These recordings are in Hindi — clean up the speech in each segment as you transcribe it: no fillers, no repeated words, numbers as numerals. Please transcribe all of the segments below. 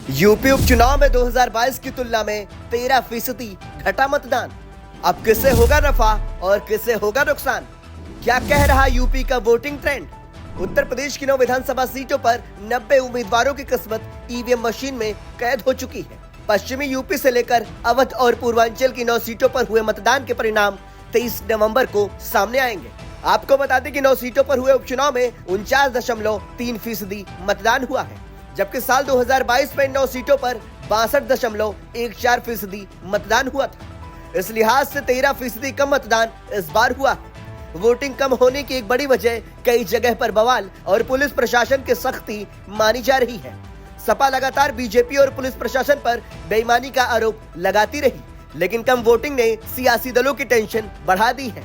यूपी उपचुनाव में 2022 की तुलना में 13% घटा मतदान। अब किससे होगा नफा और किससे होगा नुकसान? क्या कह रहा यूपी का वोटिंग ट्रेंड? उत्तर प्रदेश की 9 विधानसभा सीटों पर 90 उम्मीदवारों की किस्मत ईवीएम मशीन में कैद हो चुकी है। पश्चिमी यूपी से लेकर अवध और पूर्वांचल की 9 सीटों पर हुए मतदान के परिणाम 23 नवंबर को सामने आएंगे। आपको बता दें कि 9 सीटों पर हुए उपचुनाव में 49.3% मतदान हुआ है, जबकि साल 2022 में 9 सीटों पर 62.14% मतदान हुआ था। इस लिहाज से 13% कम मतदान इस बार हुआ है। वोटिंग कम होने की एक बड़ी वजह कई जगह पर बवाल और पुलिस प्रशासन की सख्ती मानी जा रही है। सपा लगातार बीजेपी और पुलिस प्रशासन पर बेईमानी का आरोप लगाती रही, लेकिन कम वोटिंग ने सियासी दलों की टेंशन बढ़ा दी है।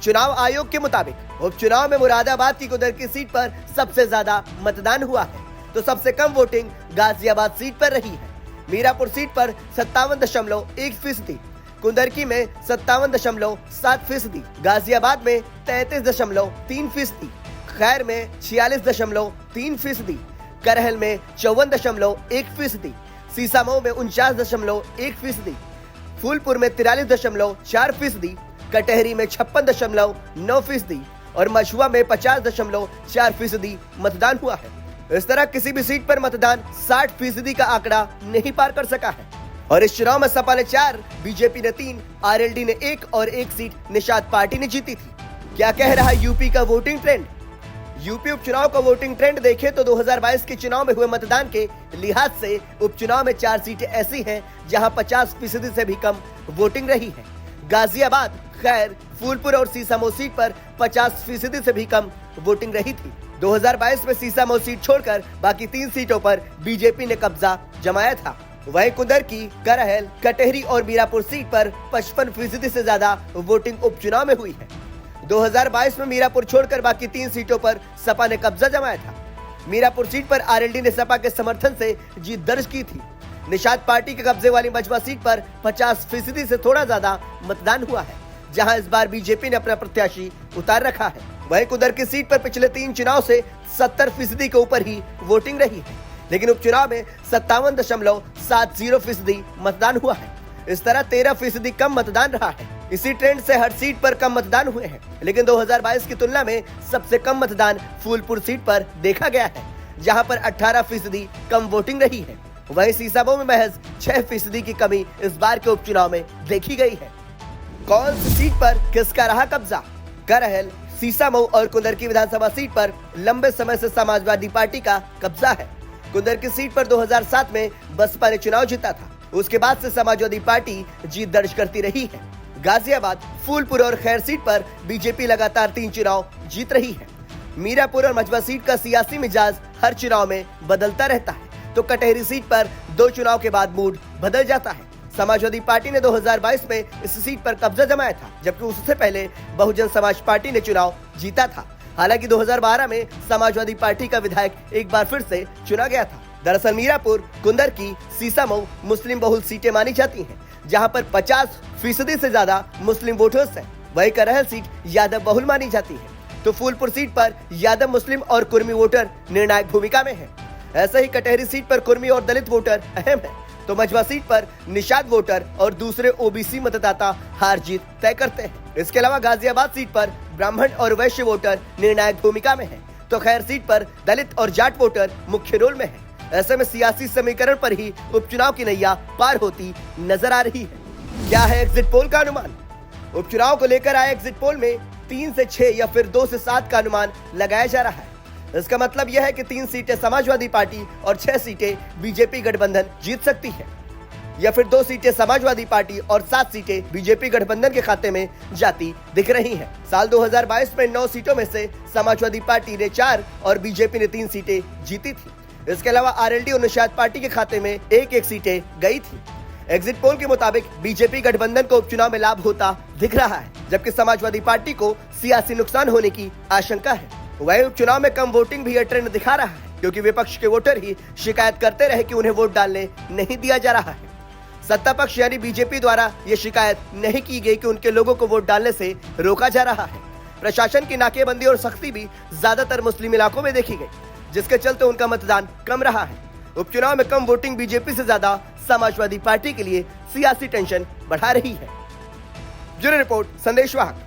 चुनाव आयोग के मुताबिक उपचुनाव में मुरादाबाद की कुदर की सीट पर सबसे ज्यादा मतदान हुआ है, तो सबसे कम वोटिंग गाजियाबाद सीट पर रही है। मीरापुर सीट पर 57.1%, कुंदरकी में 57.7%, गाजियाबाद में 33.3%, खैर में 46.3%, करहल में 54.1%, सीसामऊ में 49.1%, फूलपुर में 43.4%, कटहरी में 56.9% और मछुआ में 50.4% मतदान हुआ है। इस तरह किसी भी सीट पर मतदान 60% का आंकड़ा नहीं पार कर सका है। और इस चुनाव में सपा ने 4, बीजेपी ने 3, आरएलडी ने 1 और 1 सीट निषाद पार्टी ने जीती थी। क्या कह रहा है यूपी का वोटिंग ट्रेंड? यूपी उपचुनाव का वोटिंग ट्रेंड देखें तो 2022 के चुनाव में हुए मतदान के लिहाज से उपचुनाव में 4 सीटें ऐसी हैं जहां 50% से भी कम वोटिंग रही है। गाजियाबाद, खैर, फूलपुर और सीसामऊ सीट पर 50% से भी कम वोटिंग रही थी। 2022 में सीसामऊ सीट छोड़कर बाकी 3 सीटों पर बीजेपी ने कब्जा जमाया था। वहीं कुंदरकी, करहल, कटहरी और मीरापुर सीट पर 55% से ज्यादा वोटिंग उपचुनाव में हुई है। 2022 में मीरापुर छोड़कर बाकी 3 सीटों पर सपा ने कब्जा जमाया था। मीरापुर सीट पर आरएलडी ने सपा के समर्थन से जीत दर्ज की थी। निषाद पार्टी के कब्जे वाली मछुआ सीट पर 50% से थोड़ा ज्यादा मतदान हुआ है, जहां इस बार बीजेपी ने अपना प्रत्याशी उतार रखा है। वहीं कुदर की सीट पर पिछले 3 चुनाव से 70% के ऊपर ही वोटिंग रही है, लेकिन उपचुनाव में 57.70% मतदान हुआ है। इस तरह 13% कम मतदान रहा है। इसी ट्रेंड से हर सीट पर कम मतदान हुए हैं, लेकिन 2022 की तुलना में सबसे कम मतदान फूलपुर सीट पर देखा गया है, जहां पर 18% कम वोटिंग रही है। वहीं सीसामऊ में महज 6% की कमी इस बार के उपचुनाव में देखी गई है। कौन सी सीट पर किसका रहा कब्जा? करहल, सीसामऊ और कुंदरकी विधानसभा सीट पर लंबे समय से समाजवादी पार्टी का कब्जा है। कुंदरकी सीट पर 2007 में बसपा ने चुनाव जीता था। उसके बाद से समाजवादी पार्टी जीत दर्ज करती रही है। गाजियाबाद, फूलपुर और खैर सीट पर बीजेपी लगातार 3 चुनाव जीत रही है। मीरापुर और मछुआ सीट का सियासी मिजाज हर चुनाव में बदलता रहता है, तो कटहरी सीट पर 2 चुनाव के बाद मूड बदल जाता है। समाजवादी पार्टी ने 2022 में इस सीट पर कब्जा जमाया था, जबकि उससे पहले बहुजन समाज पार्टी ने चुनाव जीता था। हालांकि 2012 में समाजवादी पार्टी का विधायक एक बार फिर से चुना गया था। दरअसल मीरापुर, कुंदरकी, सीसामऊ मुस्लिम बहुल सीटें मानी जाती हैं, जहां पर 50% से ज्यादा मुस्लिम वोटर्स हैं। वही करहल सीट यादव बहुल मानी जाती है, तो फूलपुर सीट पर यादव, मुस्लिम और कुर्मी वोटर निर्णायक भूमिका में है। ऐसे ही कटहरी सीट पर कुर्मी और दलित वोटर अहम है, तो मछुआ सीट पर निषाद वोटर और दूसरे ओबीसी मतदाता हार जीत तय करते हैं। इसके अलावा गाजियाबाद सीट पर ब्राह्मण और वैश्य वोटर निर्णायक भूमिका में है, तो खैर सीट पर दलित और जाट वोटर मुख्य रोल में है। ऐसे में सियासी समीकरण पर ही उपचुनाव की नैया पार होती नजर आ रही है। क्या है एग्जिट पोल का अनुमान? उपचुनाव को लेकर आए एग्जिट पोल में 3 से 6 या फिर 2 से 7 का अनुमान लगाया जा रहा है। इसका मतलब यह है कि 3 सीटें समाजवादी पार्टी और 6 सीटें बीजेपी गठबंधन जीत सकती है, या फिर 2 सीटें समाजवादी पार्टी और 7 सीटें बीजेपी गठबंधन के खाते में जाती दिख रही हैं। साल 2022 में 9 सीटों में से समाजवादी पार्टी ने 4 और बीजेपी ने 3 सीटें जीती थी। इसके अलावा आरएलडी और निषाद पार्टी के खाते में 1-1 सीटें गई थी। एग्जिट पोल के मुताबिक बीजेपी गठबंधन को उपचुनाव में लाभ होता दिख रहा है, जबकि समाजवादी पार्टी को सियासी नुकसान होने की आशंका है। वहीं उपचुनाव में कम वोटिंग भी यह ट्रेंड दिखा रहा है, क्योंकि विपक्ष के वोटर ही शिकायत करते रहे कि उन्हें वोट डालने नहीं दिया जा रहा है। सत्ता पक्ष यानी बीजेपी द्वारा ये शिकायत नहीं की गई कि उनके लोगों को वोट डालने से रोका जा रहा है। प्रशासन की नाकेबंदी और सख्ती भी ज्यादातर मुस्लिम इलाकों में देखी गई, जिसके चलते उनका मतदान कम रहा है। उपचुनाव में कम वोटिंग बीजेपी से ज्यादा समाजवादी पार्टी के लिए सियासी टेंशन बढ़ा रही है। Bureau report, संदेशवाहक।